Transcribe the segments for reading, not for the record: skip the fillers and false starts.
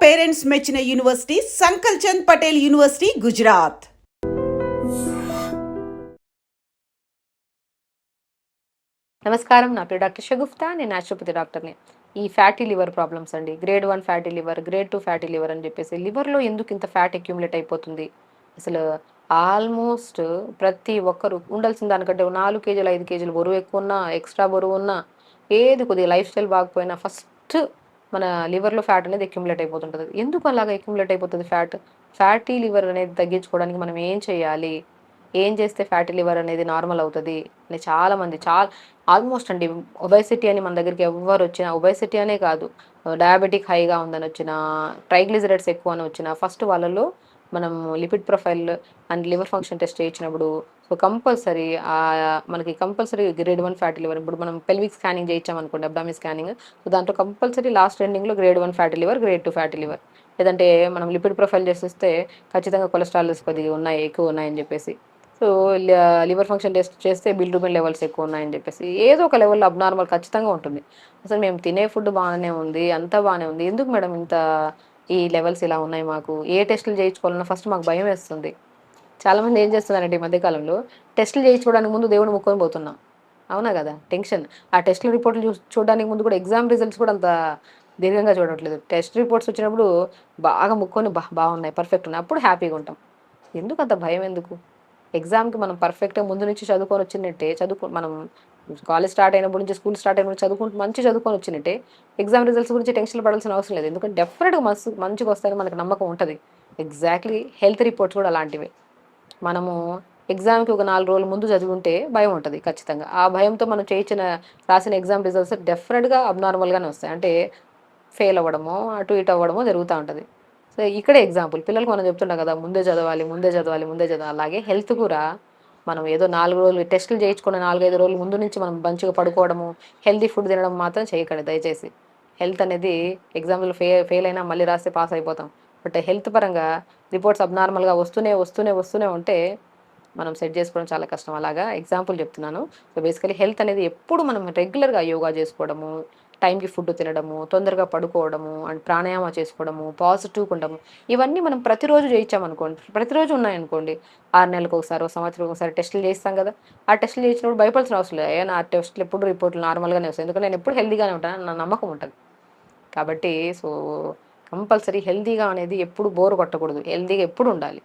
Parents మెచ్చిన university సంకల్ Chand Patel university, Gujarat. నమస్కారం, నా పేరు డాక్టర్ షగుఫ్తా. నేను న్యాచురోపతి డాక్టర్ని. ఈ ఫ్యాటీ లివర్ ప్రాబ్లమ్స్ అండి, grade 1 fatty liver, grade 2 fatty liver అని చెప్పేసి లివర్లో ఎందుకు ఇంత ఫ్యాట్ అక్యూములేట్ అయిపోతుంది? అసలు ఆల్మోస్ట్ ప్రతి ఒక్కరు ఉండాల్సిన దానికంటే 4 కేజీలు 5 కేజీలు బరువు ఎక్కువ ఉన్నా, ఎక్స్ట్రా బరువు ఉన్నా, ఏది కొద్దిగా లైఫ్ స్టైల్ బాగపోయినా ఫస్ట్ మన లివర్లో ఫ్యాట్ అనేది అక్యూములేట్ అయిపోతుంటుంది. ఎందుకు అలాగ అక్యూములేట్ అయిపోతుంది ఫ్యాట్? ఫ్యాటీ లివర్ అనేది తగ్గించుకోవడానికి మనం ఏం చేయాలి? ఏం చేస్తే ఫ్యాటీ లివర్ అనేది నార్మల్ అవుతుంది అని చాలామంది ఆల్మోస్ట్ అండి, ఒబేసిటీ అని మన దగ్గరికి ఎవరు వచ్చినా, ఒబేసిటీ అనే కాదు, డయాబెటిక్ హైగా ఉందని వచ్చినా, ట్రైగ్లిజరైడ్స్ ఎక్కువ అని వచ్చినా, ఫస్ట్ వాళ్ళలో మనం lipid profile and liver function test చేయించినప్పుడు సో కంపల్సరీ మనకి కంపల్సరీ గ్రేడ్ 1 ఫ్యాటీ లివర్. ఇప్పుడు మనం పెల్విక్ స్కానింగ్ చేయించామనుకోండి, అబ్డామిన్ స్కానింగ్, సో దాంట్లో కంపల్సరీ లాస్ట్ ఎండింగ్లో grade 1 fatty liver, grade 2 fatty liver. లేదంటే మనం లిపిడ్ ప్రొఫైల్ చేసిస్తే ఖచ్చితంగా కొలెస్ట్రాల్ కొద్దిగా ఎక్కువ ఉన్నాయని చెప్పేసి, సో లివర్ ఫంక్షన్ టెస్ట్ చేస్తే బిల్రూబిన్ లెవెల్స్ ఎక్కువ ఉన్నాయని చెప్పేసి, ఏదో ఒక లెవెల్లో అబ్నార్మల్ ఖచ్చితంగా ఉంటుంది. అసలు మేము తినే ఫుడ్ బాగానే ఉంది, అంతా బాగానే ఉంది, ఎందుకు మేడం ఇంత ఈ లెవెల్స్ ఇలా ఉన్నాయి? మాకు ఏ టెస్టులు చేయించుకోవాలన్నా ఫస్ట్ మాకు భయం వేస్తుంది. చాలామంది ఏం చేస్తున్నారంటే ఈ మధ్యకాలంలో టెస్టులు చేయించుకోవడానికి ముందు దేవుడు ముక్కొని పోతున్నాం. అవునా కదా? టెన్షన్. ఆ టెస్టుల రిపోర్ట్లు చూడడానికి ముందు కూడా ఎగ్జామ్ రిజల్ట్స్ కూడా అంత దీర్ఘంగా చూడట్లేదు. టెస్ట్ రిపోర్ట్స్ వచ్చినప్పుడు బాగా ముక్కొని బాగున్నాయి, పర్ఫెక్ట్ ఉన్నాయి, అప్పుడు హ్యాపీగా ఉంటాం. ఎందుకు అంత భయం? ఎందుకు? ఎగ్జామ్కి మనం పర్ఫెక్ట్గా ముందు నుంచి చదువుకొని వచ్చినట్టే మనం కాలేజ్ స్టార్ట్ అయినప్పటి నుంచి, స్కూల్ స్టార్ట్ అయినప్పుడు చదువుకుంటూ మంచి చదువుకొని వచ్చినట్టే ఎగ్జామ్ రిజల్ట్స్ గురించి టెన్షన్ పడాల్సిన అవసరం లేదు. ఎందుకంటే డెఫినెట్గా మంచిగా వస్తాయని మనకు నమ్మకం ఉంటుంది. ఎగ్జాక్ట్లీ హెల్త్ రిపోర్ట్స్ కూడా అలాంటివే. మనము ఎగ్జామ్కి ఒక 4 రోజుల ముందు చదువుకుంటే భయం ఉంటుంది ఖచ్చితంగా. ఆ భయంతో మనం రాసిన ఎగ్జామ్ రిజల్ట్స్ డెఫినెట్గా అబ్నార్మల్గానే వస్తాయి. అంటే ఫెయిల్ అవ్వడమో, అటు ఇటు అవ్వడమో జరుగుతూ ఉంటుంది. సో ఇక్కడే ఎగ్జాంపుల్ పిల్లలకు మనం చెప్తుంటాం కదా, ముందే చదవాలి, ముందే చదవాలి, ముందే చదవాలి. అలాగే హెల్త్ కూడా మనం ఏదో 4 రోజులు టెస్టులు చేయించుకున్న 4-5 రోజుల ముందు నుంచి మనం మంచిగా పడుకోవడము, హెల్తీ ఫుడ్ తినడం మాత్రం చేయకండి దయచేసి. హెల్త్ అనేది ఎగ్జామ్లో ఫెయిల్ అయినా మళ్ళీ రాస్తే పాస్ అయిపోతాం. బట్ హెల్త్ పరంగా రిపోర్ట్స్ అబ్నార్మల్గా వస్తూనే ఉంటే మనం సెట్ చేసుకోవడం చాలా కష్టం. అలాగా ఎగ్జాంపుల్ చెప్తున్నాను. సో బేసికలీ హెల్త్ అనేది ఎప్పుడు మనం రెగ్యులర్గా యోగా చేసుకోవడము, టైంకి ఫుడ్ తినడము, తొందరగా పడుకోవడము, అండ్ ప్రాణాయామ చేసుకోవడము, పాజిటివ్గా ఉండము, ఇవన్నీ మనం ప్రతిరోజు చేయించామనుకోండి, ప్రతిరోజు ఉన్నాయనుకోండి, 6 నెలలకు ఒకసారి, సంవత్సరం ఒకసారి టెస్టులు చేస్తాం కదా, ఆ టెస్టులు చేసినప్పుడు భయపడాల్సిన అవసరం లేదు. నా టెస్టులు ఎప్పుడు రిపోర్ట్లు నార్మల్గానే వస్తాయి, ఎందుకంటే నేను ఎప్పుడు హెల్తీగానే ఉంటాను, నా నమ్మకం ఉంటుంది. కాబట్టి సో కంపల్సరీ హెల్తీగా అనేది ఎప్పుడు బోర్ కొట్టకూడదు, హెల్తీగా ఎప్పుడు ఉండాలి.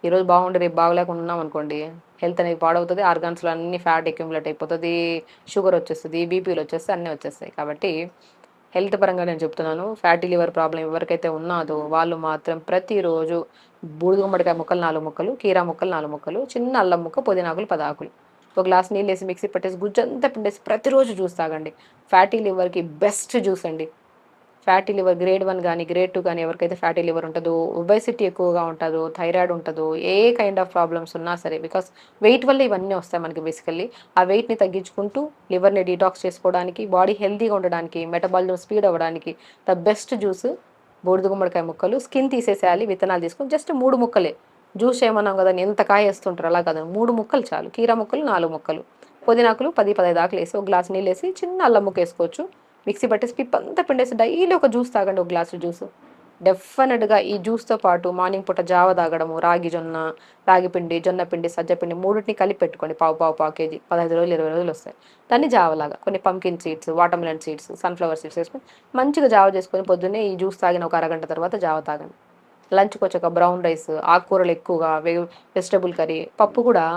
ఈరోజు బాగుండి రేపు బాగలేకుండా ఉన్నాం అనుకోండి, హెల్త్ అనేది పాడవుతుంది, ఆర్గాన్స్లో అన్ని ఫ్యాట్ అక్యుములేట్ అయిపోతుంది, షుగర్ వచ్చేస్తుంది, బీపీలు వచ్చేస్తాయి, అన్నీ వచ్చేస్తాయి. కాబట్టి హెల్త్ పరంగా నేను చెప్తున్నాను, ఫ్యాటీ లివర్ ప్రాబ్లం ఎవరికైతే ఉన్నాదో వాళ్ళు మాత్రం ప్రతిరోజు బూడిద గుమ్మడికాయ ముక్కలు 4 ముక్కలు, కీరా ముక్కలు 4 ముక్కలు, చిన్న అల్లం ముక్క, పుదీనాకులు 10 ఆకులు, ఒక గ్లాస్ నీళ్ళు వేసి మిక్సీ పట్టేసి గుజ్జంతా పిండేసి ప్రతిరోజు జ్యూస్ తాగండి. ఫ్యాటీ లివర్కి బెస్ట్ జ్యూస్ అండి. ఫ్యాటీ లివర్ గ్రేడ్ 1 కానీ గ్రేడ్ 2 కానీ ఎవరికైతే ఫ్యాటీ లివర్ ఉంటుందో, ఒబేసిటీ ఎక్కువగా ఉంటుందో, థైరాయిడ్ ఉంటుందో, ఏ కైండ్ ఆఫ్ ప్రాబ్లమ్స్ ఉన్నా సరే, బికాస్ వెయిట్ వల్ల ఇవన్నీ వస్తాయి మనకి బేసికల్లీ. ఆ వెయిట్ని తగ్గించుకుంటూ లివర్ని డీటాక్స్ చేసుకోవడానికి, బాడీ హెల్తీగా ఉండడానికి, మెటబాలిజం స్పీడ్ అవ్వడానికి ద బెస్ట్ జ్యూస్ బూడిద గుమ్మడికాయ ముక్కలు. స్కిన్ తీసేసేయాలి, విత్తనాలు తీసుకొని జస్ట్ 3 ముక్కలే జ్యూస్ చేయమన్నాం కదా, ఎంత కాయ వేస్తుంటారు అలా కదా, 3 ముక్కలు చాలు. కీరా ముక్కలు 4 ముక్కలు, పుదీనాకులు 10-15 ఆకులు వేసి, ఒక గ్లాస్ నీళ్ళు వేసి, చిన్న అల్లం ముక్క వేసుకోవచ్చు, మిక్సీ పట్టేసి పిప్పంతా పిండేసి డైలీ ఒక జ్యూస్ తాగండి, ఒక గ్లాసు జ్యూస్. డెఫినెట్గా ఈ జ్యూస్తో పాటు మార్నింగ్ పూట జావ తాగడము, రాగి పిండి, జొన్న పిండి, సజ్జ పిండి మూడింటిని కలిపి పెట్టుకోండి, పావు కేజీ, 15 రోజులు 20 రోజులు వస్తాయి. దాన్ని జావలాగా కొన్ని pumpkin seeds, water melon seeds, sunflower seeds వేసుకొని మంచిగా జావ చేసుకొని పొద్దున్నే ఈ జ్యూస్ తాగిన ఒక అరగంట తర్వాత జావ తాగండి. లంచ్కి వచ్చాక బ్రౌన్ రైస్, ఆకుకూరలు ఎక్కువగా, వెజిటబుల్ కర్రీ, పప్పు కూడా.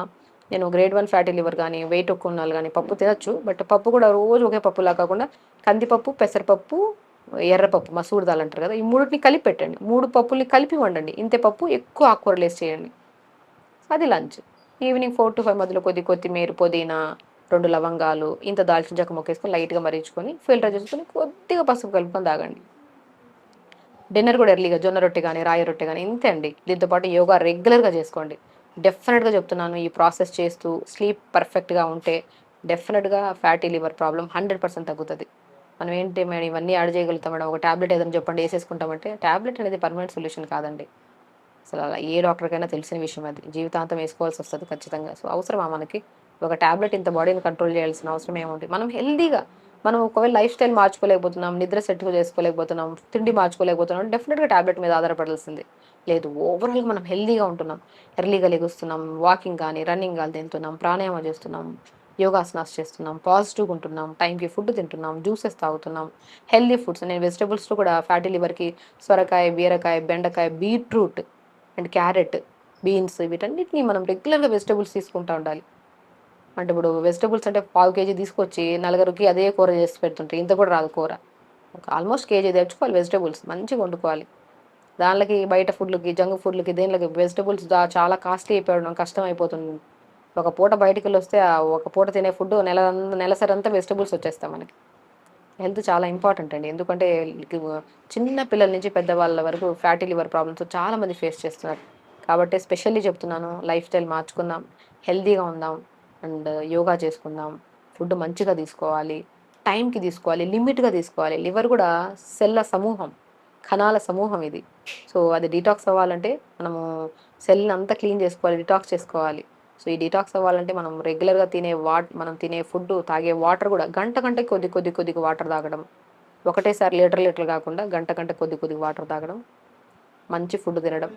నేను గ్రేడ్ 1 ఫ్యాటీ లివర్ కానీ వెయిట్ ఎక్కువ ఉన్న వాళ్ళు కానీ పప్పు తినచ్చు, బట్ పప్పు కూడా రోజు ఒకే పప్పులా కాకుండా కందిపప్పు, పెసరపప్పు, ఎర్రపప్పు, మసూర్ దాల్ అంటారు కదా, ఈ మూడింటిని కలిపి పెట్టండి. 3 పప్పుల్ని కలిపి వండండి. ఇంతే పప్పు, ఎక్కువ ఆకుకూరలు వేసి చేయండి. అది లంచ్. ఈవినింగ్ 4-5 మధ్యలో కొత్తిమీర, పుదీనా, 2 లవంగాలు, ఇంత దాల్చిన చెక్క మొక్కేసుకొని లైట్గా మరించుకొని ఫిల్టర్ చేసుకొని కొద్దిగా పసుపు కలుపుకొని తాగండి. డిన్నర్ కూడా ఎర్లీగా జొన్న రొట్టె కానీ రాయి రొట్టె కానీ ఇంతే అండి. దీంతో పాటు యోగా రెగ్యులర్గా చేసుకోండి. డెఫినెట్గా చెప్తున్నాను, ఈ ప్రాసెస్ చేస్తూ స్లీప్ పర్ఫెక్ట్గా ఉంటే డెఫినెట్గా ఫ్యాటీ లివర్ ప్రాబ్లం 100% తగ్గుతుంది. మనం ఇవన్నీ యాడ్ చేయగలుగుతాం మేడం, ఒక ట్యాబ్లెట్ ఏదైనా చెప్పండి వేసేసుకుంటామంటే, ట్యాబ్లెట్ అనేది పర్మనెంట్ సొల్యూషన్ కాదండి. అసలు అలా ఏ డాక్టర్కైనా తెలిసిన విషయం, అది జీవితాంతం వేసుకోవాల్సి వస్తుంది ఖచ్చితంగా. సో అవసరమా మనకి ఒక ట్యాబ్లెట్ ఇంత బాడీని కంట్రోల్ చేయాల్సిన అవసరం ఏముంది? మనం హెల్దీగా మనం ఒకవేళ లైఫ్ స్టైల్ మార్చుకోలేకపోతున్నాం, నిద్ర సెట్ చేసుకోలేకపోతున్నాం, తిండి మార్చుకోలేకపోతున్నాం, డెఫినెట్గా టాబ్లెట్ మీద ఆధారపడాల్సిందే. లేదు, ఓవరాల్గా మనం హెల్దీగా ఉంటున్నాం, ఎర్లీగా లెగుస్తున్నాం, వాకింగ్ కానీ రన్నింగ్ కానీ తింటున్నాం, ప్రాణాయామం చేస్తున్నాం, యోగాసనాస్ చేస్తున్నాం, పాజిటివ్గా ఉంటున్నాం, టైంకి ఫుడ్ తింటున్నాం, జ్యూసెస్ తాగుతున్నాం, హెల్దీ ఫుడ్స్. నేను వెజిటబుల్స్లో కూడా ఫ్యాటీ లివర్కి సొరకాయ, బీరకాయ, బెండకాయ, బీట్రూట్ అండ్ క్యారెట్, బీన్స్, వీటన్నిటిని మనం రెగ్యులర్గా వెజిటబుల్స్ తీసుకుంటూ ఉండాలి. అంటే ఇప్పుడు వెజిటబుల్స్ అంటే పావు కేజీ తీసుకొచ్చి నలుగురికి అదే కూర చేసి పెడుతుంటే ఇంత కూడా రాదు కూర. ఒక ఆల్మోస్ట్ కేజీ తెచ్చుకోవాలి వెజిటబుల్స్, మంచిగా వండుకోవాలి. దానిలోకి బయట ఫుడ్లకి, జంక్ ఫుడ్లకి, దేనిలోకి వెజిటబుల్స్ చాలా కాస్ట్లీ అయిపోవడం, కష్టం అయిపోతుంది. ఒక పూట బయటికి వెళ్ళి వస్తే ఆ ఒక పూట తినే ఫుడ్ నెలసరంతా వెజిటబుల్స్ వచ్చేస్తాయి మనకి. హెల్త్ చాలా ఇంపార్టెంట్ అండి. ఎందుకంటే చిన్న పిల్లల నుంచి పెద్దవాళ్ళ వరకు ఫ్యాటీ లివర్ ప్రాబ్లమ్స్ చాలామంది ఫేస్ చేస్తున్నారు. కాబట్టి స్పెషల్లీ చెప్తున్నాను, లైఫ్ స్టైల్ మార్చుకుందాం, హెల్తీగా ఉందాం అండ్ యోగా చేసుకుందాం, ఫుడ్ మంచిగా తీసుకోవాలి, టైంకి తీసుకోవాలి, లిమిట్గా తీసుకోవాలి. లివర్ కూడా సెల్ల సమూహం, కణాల సమూహం ఇది. సో అది డీటాక్స్ అవ్వాలంటే మనము సెల్ని అంతా క్లీన్ చేసుకోవాలి, డిటాక్స్ చేసుకోవాలి. సో ఈ డిటాక్స్ అవ్వాలంటే మనం రెగ్యులర్గా మనం తినే ఫుడ్, తాగే వాటర్ కూడా గంటకి కొద్దిగా వాటర్ తాగడం, ఒకటేసారి లీటర్ కాకుండా గంట కొద్ది వాటర్ తాగడం, మంచి ఫుడ్ తినడం,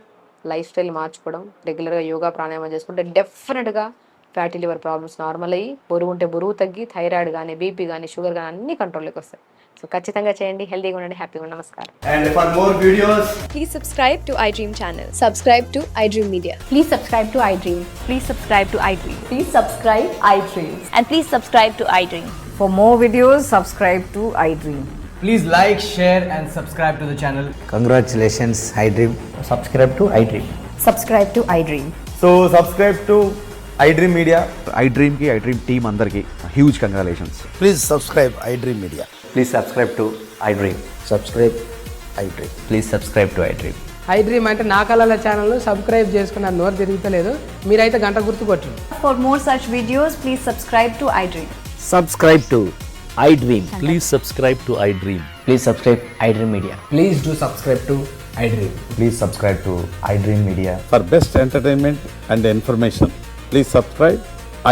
లైఫ్ స్టైల్ మార్చుకోవడం, రెగ్యులర్గా యోగా ప్రాణాయామం చేసుకుంటే డెఫినెట్గా ఫ్యాటీ లివర్ ప్రాబ్లమ్స్ నార్మల్ అయ్యి, బరువు ఉంటే బరువు తగ్గి, థైరాయిడ్ కానీ, బీపీ కానీ, షుగర్ కానీ అన్ని కంట్రోల్లోకి వస్తాయి. సో ఖచ్చితంగా చేయండి, హెల్తీగా ఉండండి, హ్యాపీగా ఉండండి. నమస్కారం. And for more videos, Please subscribe to iDream channel. Subscribe to iDream Media. Please subscribe to iDream. Please subscribe to iDream. Please subscribe iDream. And please subscribe to iDream. For more videos, subscribe to iDream. please like, share and subscribe to the channel. Congratulations, iDream. Subscribe to iDream. Subscribe to iDream. So subscribe to iDream Media. iDream ki iDream team andarki huge congratulations. Please subscribe iDream Media. Please subscribe to iDream. Subscribe iDream. Please subscribe to iDream. iDream అంటే నా కళల channel subscribe చేసుకున్న నోరు తిరుగుతలేదు, మీరైతే గంట గుర్తు కొట్టండి. For more such videos, please subscribe to iDream. Subscribe to iDream. Please subscribe to iDream. Please subscribe iDream Media. Please do subscribe to iDream. Please subscribe to iDream Media. For best entertainment and information, please subscribe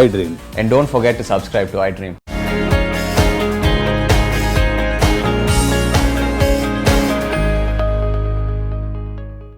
iDream. And don't forget to subscribe to iDream.